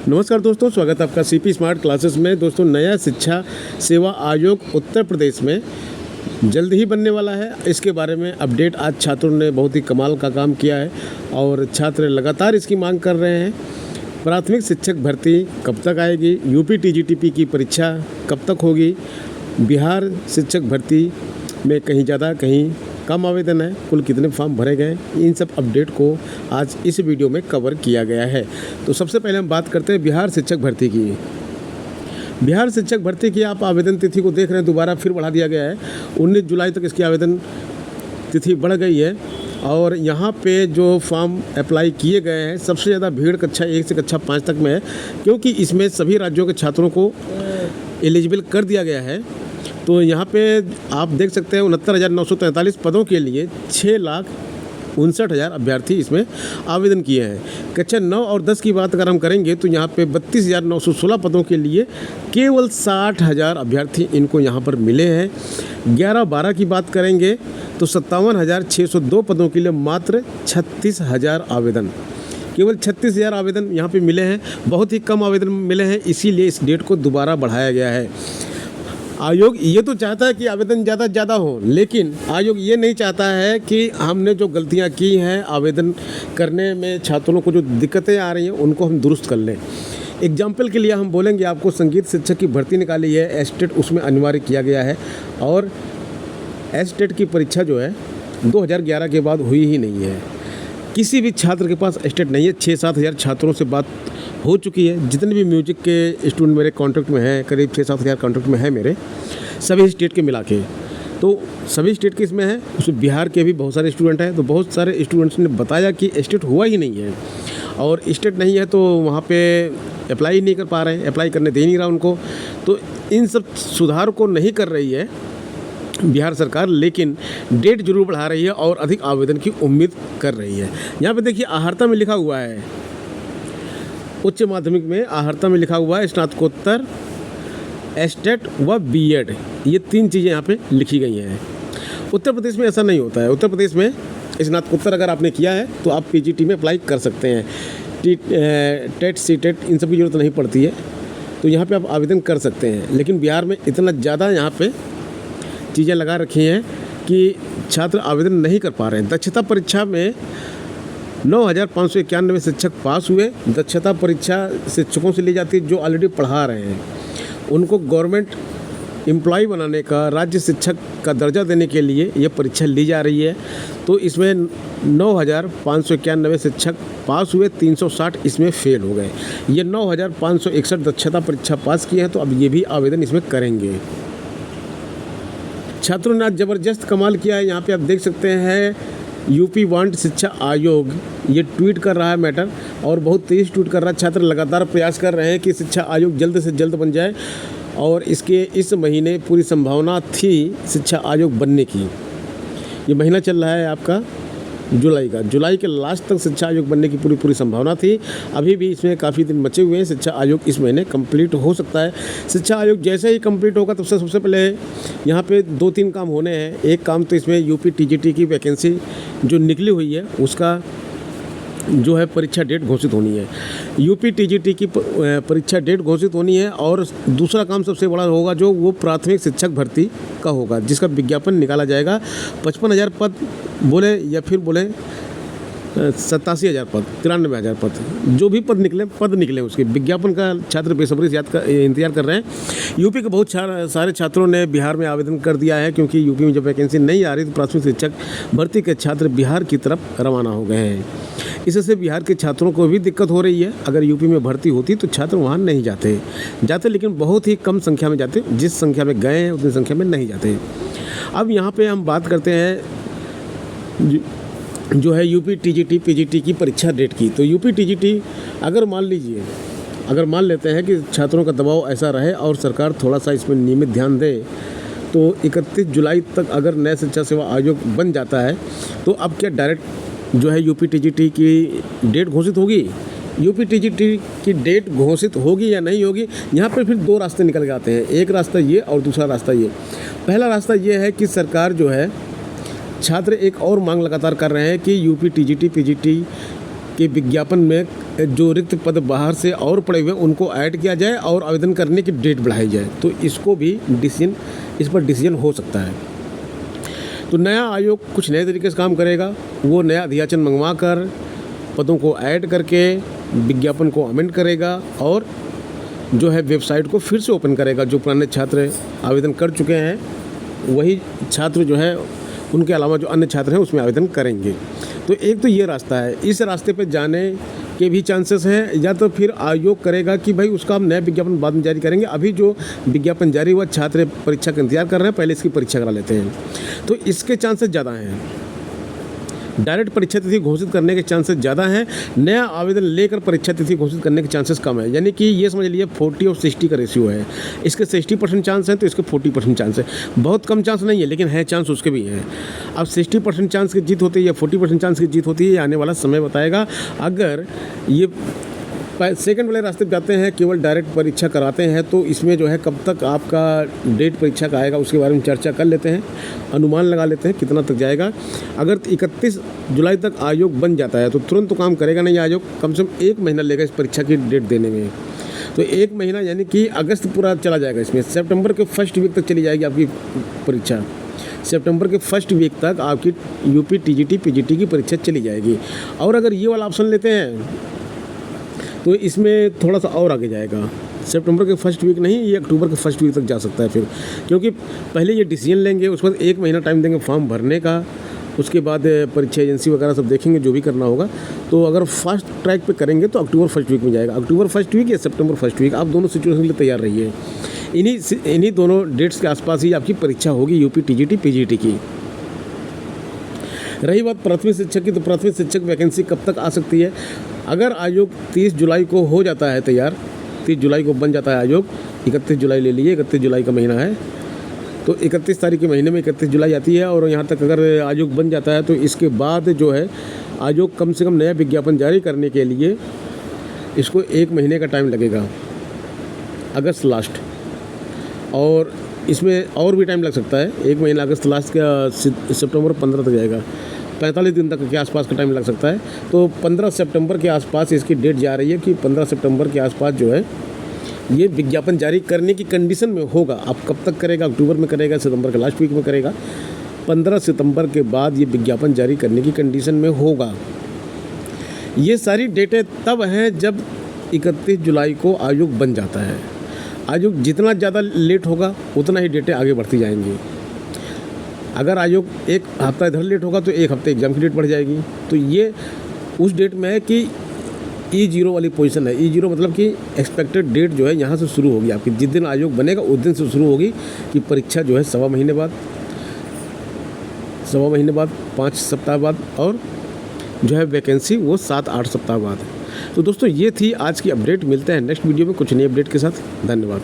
नमस्कार दोस्तों, स्वागत है आपका सीपी स्मार्ट क्लासेस में। दोस्तों, नया शिक्षा सेवा आयोग उत्तर प्रदेश में जल्द ही बनने वाला है। इसके बारे में अपडेट आज छात्रों ने बहुत ही कमाल का काम किया है और छात्र लगातार इसकी मांग कर रहे हैं। प्राथमिक शिक्षक भर्ती कब तक आएगी, यूपी टीजीटीपी की परीक्षा कब तक होगी, बिहार शिक्षक भर्ती में कहीं ज़्यादा कहीं कम आवेदन है, कुल कितने फॉर्म भरे गए, इन सब अपडेट को आज इस वीडियो में कवर किया गया है। तो सबसे पहले हम बात करते हैं बिहार शिक्षक भर्ती की। बिहार शिक्षक भर्ती की आप आवेदन तिथि को देख रहे हैं, दोबारा फिर बढ़ा दिया गया है। 19 जुलाई तक इसकी आवेदन तिथि बढ़ गई है और यहाँ पे जो फॉर्म अप्लाई किए गए हैं, सबसे ज़्यादा भीड़ कक्षा 1 से कक्षा 5 तक में है, क्योंकि इसमें सभी राज्यों के छात्रों को एलिजिबल कर दिया गया है। तो यहाँ पे आप देख सकते हैं 69,943 पदों के लिए 6,59,000 अभ्यर्थी इसमें आवेदन किए हैं। कक्षा 9 और 10 की बात अगर हम करेंगे तो यहाँ पे 32,916 पदों के लिए केवल 60,000 अभ्यर्थी इनको यहाँ पर मिले हैं। 11-12 की बात करेंगे तो 57,602 पदों के लिए मात्र 36,000 आवेदन, केवल 36,000 आवेदन यहाँ पे मिले हैं। बहुत ही कम आवेदन मिले हैं, इसीलिए इस डेट को दोबारा बढ़ाया गया है। आयोग ये तो चाहता है कि आवेदन ज़्यादा हो, लेकिन आयोग ये नहीं चाहता है कि हमने जो गलतियां की हैं आवेदन करने में, छात्रों को जो दिक्कतें आ रही हैं उनको हम दुरुस्त कर लें। एग्जाम्पल के लिए हम बोलेंगे, आपको संगीत शिक्षक की भर्ती निकाली है, एस्टेट उसमें अनिवार्य किया गया है और एस्टेट की परीक्षा जो है 2011 के बाद हुई ही नहीं है। किसी भी छात्र के पास एस्टेट नहीं है। 6-7 हज़ार छात्रों से बात हो चुकी है। जितने भी म्यूजिक के स्टूडेंट मेरे कॉन्ट्रैक्ट में हैं, करीब 6-7 हज़ार कॉन्ट्रैक्ट में है मेरे, सभी स्टेट के मिला के। तो सभी स्टेट के इसमें है, उसमें बिहार के भी बहुत सारे स्टूडेंट हैं। तो बहुत सारे स्टूडेंट्स ने बताया कि स्टेट हुआ ही नहीं है और स्टेट नहीं है तो वहाँ पे अप्लाई नहीं कर पा रहे हैं, अप्लाई करने दे नहीं रहा उनको। तो इन सब सुधार को नहीं कर रही है बिहार सरकार, लेकिन डेट जरूर बढ़ा रही है और अधिक आवेदन की उम्मीद कर रही है। यहाँ पे देखिए, आहर्ता में लिखा हुआ है, उच्च माध्यमिक में आहर्ता में लिखा हुआ है स्नातकोत्तर, एस्टेट व बीएड, ये 3 चीज़ें यहाँ पे लिखी गई हैं। उत्तर प्रदेश में ऐसा नहीं होता है। उत्तर प्रदेश में स्नातकोत्तर अगर आपने किया है तो आप पीजीटी में अप्लाई कर सकते हैं। टेट सीटेट इन सब की जरूरत नहीं पड़ती है, तो यहाँ पे आप आवेदन कर सकते हैं। लेकिन बिहार में इतना ज़्यादा यहाँ पे चीज़ें लगा रखी हैं कि छात्र आवेदन नहीं कर पा रहे हैं। दक्षता परीक्षा में 9,591 शिक्षक पास हुए। दक्षता परीक्षा शिक्षकों से ली जाती है जो ऑलरेडी पढ़ा रहे हैं, उनको गवर्नमेंट एम्प्लॉय बनाने का, राज्य शिक्षक का दर्जा देने के लिए ये परीक्षा ली जा रही है। तो इसमें 9,591 शिक्षक पास हुए, 360 इसमें फेल हो गए। ये 9,561 दक्षता परीक्षा पास किए हैं, तो अब ये भी आवेदन इसमें करेंगे। छात्रों ने आज ज़बरदस्त कमाल किया है। यहाँ पे आप देख सकते हैं, यूपी वांट शिक्षा आयोग ये ट्वीट कर रहा है मैटर, और बहुत तेज़ ट्वीट कर रहा है। छात्र लगातार प्रयास कर रहे हैं कि शिक्षा आयोग जल्द से जल्द बन जाए और इसके इस महीने पूरी संभावना थी शिक्षा आयोग बनने की। ये महीना चल रहा है आपका जुलाई का, जुलाई के लास्ट तक शिक्षा आयोग बनने की पूरी संभावना थी। अभी भी इसमें काफ़ी दिन बचे हुए हैं। शिक्षा आयोग इस महीने कंप्लीट हो सकता है। शिक्षा आयोग जैसे ही कंप्लीट होगा तो सबसे पहले यहाँ पे 2-3 काम होने हैं। एक काम तो इसमें यूपी टीजीटी की वैकेंसी जो निकली हुई है उसका जो है परीक्षा डेट घोषित होनी है। यूपी टीजीटी की परीक्षा डेट घोषित होनी है। और दूसरा काम सबसे बड़ा होगा जो वो प्राथमिक शिक्षक भर्ती का होगा, जिसका विज्ञापन निकाला जाएगा। 55,000 पद बोले या फिर बोले 87,000 पद, 93,000 पद, जो भी पद निकले उसके विज्ञापन का छात्र बेसब्री से इंतजार कर रहे हैं। यूपी के बहुत सारे छात्रों ने बिहार में आवेदन कर दिया है, क्योंकि यूपी में जब वैकेंसी नहीं आ रही तो प्राथमिक शिक्षक भर्ती के छात्र बिहार की तरफ रवाना हो गए हैं। इससे बिहार के छात्रों को भी दिक्कत हो रही है। अगर यूपी में भर्ती होती तो छात्र वहाँ नहीं जाते, लेकिन बहुत ही कम संख्या में जाते। जिस संख्या में गए हैं उतनी संख्या में नहीं जाते। अब यहाँ पे हम बात करते हैं जो है यूपी टीजीटी पीजीटी की परीक्षा डेट की। तो यूपी टीजीटी अगर मान लेते हैं कि छात्रों का दबाव ऐसा रहे और सरकार थोड़ा सा इसमें नियमित ध्यान दे, तो 31 जुलाई तक अगर नया शिक्षा सेवा आयोग बन जाता है तो अब क्या डायरेक्ट जो है यूपी टीजीटी की डेट घोषित होगी? यूपी टीजीटी की डेट घोषित होगी या नहीं होगी? यहाँ पर फिर 2 रास्ते निकल के आते हैं। एक रास्ता ये और दूसरा रास्ता ये। पहला रास्ता ये है कि सरकार जो है, छात्र एक और मांग लगातार कर रहे हैं कि यूपी टीजीटी पीजीटी कि विज्ञापन में जो रिक्त पद बाहर से और पड़े हुए उनको ऐड किया जाए और आवेदन करने की डेट बढ़ाई जाए। तो इसको भी इस पर डिसीजन हो सकता है। तो नया आयोग कुछ नए तरीके से काम करेगा। वो नया अध्याचन मंगवा कर पदों को ऐड करके विज्ञापन को अमेंड करेगा और जो है वेबसाइट को फिर से ओपन करेगा। जो पुराने छात्र आवेदन कर चुके हैं वही छात्र जो है उनके अलावा जो अन्य छात्र हैं उसमें आवेदन करेंगे। तो एक तो ये रास्ता है। इस रास्ते पे जाने के भी चांसेस हैं, या तो फिर आयोग करेगा कि भाई उसका हम नया विज्ञापन बाद में जारी करेंगे। अभी जो विज्ञापन जारी हुआ छात्र परीक्षा का इंतजार कर रहे हैं, पहले इसकी परीक्षा करा लेते हैं। तो इसके चांसेस ज़्यादा हैं। डायरेक्ट परीक्षा तिथि घोषित करने के चांसेस ज़्यादा हैं। नया आवेदन लेकर परीक्षा तिथि घोषित करने के चांसेस कम है। यानी कि ये समझ लीजिए 40 और 60 का रेशियो है। इसके 60% चांस है तो इसके 40% चांस है। बहुत कम चांस नहीं है, लेकिन है चांस उसके भी हैं। अब 60% चांस की जीत होती है या 40% चांस की जीत होती है, ये आने वाला समय बताएगा। अगर ये सेकंड वाले रास्ते पे जाते हैं, केवल डायरेक्ट परीक्षा कराते हैं, तो इसमें जो है कब तक आपका डेट परीक्षा का आएगा उसके बारे में चर्चा कर लेते हैं, अनुमान लगा लेते हैं कितना तक जाएगा। अगर 31 जुलाई तक आयोग बन जाता है तो तुरंत तो काम करेगा नहीं आयोग, कम से कम 1 महीना लेगा इस परीक्षा की डेट देने में। तो 1 महीना यानी कि अगस्त पूरा चला जाएगा इसमें। सितंबर के फर्स्ट वीक तक चली जाएगी आपकी परीक्षा। सितंबर के फर्स्ट वीक तक आपकी यूपी टीजीटी पीजीटी की परीक्षा चली जाएगी। और अगर ये वाला ऑप्शन लेते हैं तो इसमें थोड़ा सा और आगे जाएगा। सितंबर के फर्स्ट वीक नहीं, ये अक्टूबर के फर्स्ट वीक तक जा सकता है फिर, क्योंकि पहले ये डिसीजन लेंगे, उसके बाद 1 महीना टाइम देंगे फॉर्म भरने का, उसके बाद परीक्षा एजेंसी वगैरह सब देखेंगे जो भी करना होगा। तो अगर फास्ट ट्रैक पे करेंगे तो अक्टूबर फर्स्ट वीक में जाएगा। अक्टूबर फर्स्ट वीक या सितंबर फर्स्ट वीक, आप दोनों सिचुएशन के लिए तैयार रहिए। इन्हीं दोनों डेट्स के आसपास ही आपकी परीक्षा होगी यूपी टीजीटी पीजीटी की। रही बात प्राथमिक शिक्षक की, तो प्राथमिक शिक्षक वैकेंसी कब तक आ सकती है? अगर आयोग 30 जुलाई को हो जाता है तैयार, 30 जुलाई को बन जाता है आयोग, 31 जुलाई ले लीजिए, 31 जुलाई का महीना है, तो 31 तारीख के महीने में 31 जुलाई आती है और यहाँ तक अगर आयोग बन जाता है तो इसके बाद जो है आयोग कम से कम नया विज्ञापन जारी करने के लिए इसको 1 महीने का टाइम लगेगा, अगस्त लास्ट। और इसमें और भी टाइम लग सकता है, 1 महीना अगस्त लास्ट का सितंबर 15 तक जाएगा, 45 दिन तक के आसपास का टाइम लग सकता है। तो 15 सितंबर के आसपास इसकी डेट जा रही है कि 15 सितंबर के आसपास जो है ये विज्ञापन जारी करने की कंडीशन में होगा। अब कब तक करेगा? अक्टूबर में करेगा, सितंबर के लास्ट वीक में करेगा। 15 सितंबर के बाद ये विज्ञापन जारी करने की कंडीशन में होगा। ये सारी डेटें तब हैं जब 31 जुलाई को आयोग बन जाता है। आयोग जितना ज़्यादा लेट होगा उतना ही डेटें आगे बढ़ती जाएंगी। अगर आयोग 1 हफ्ता इधर लेट होगा तो 1 हफ्ते एग्ज़ाम की डेट बढ़ जाएगी। तो ये उस डेट में है कि E0 वाली पोजीशन है। E0 मतलब कि एक्सपेक्टेड डेट जो है यहाँ से शुरू होगी आपकी, जिस दिन आयोग बनेगा उस दिन से शुरू होगी कि परीक्षा जो है 1.25 महीने बाद, 5 सप्ताह बाद, और जो है वैकेंसी वो 7-8 सप्ताह बाद। तो दोस्तों ये थी आज की अपडेट। मिलते हैं नेक्स्ट वीडियो में कुछ नई अपडेट के साथ। धन्यवाद।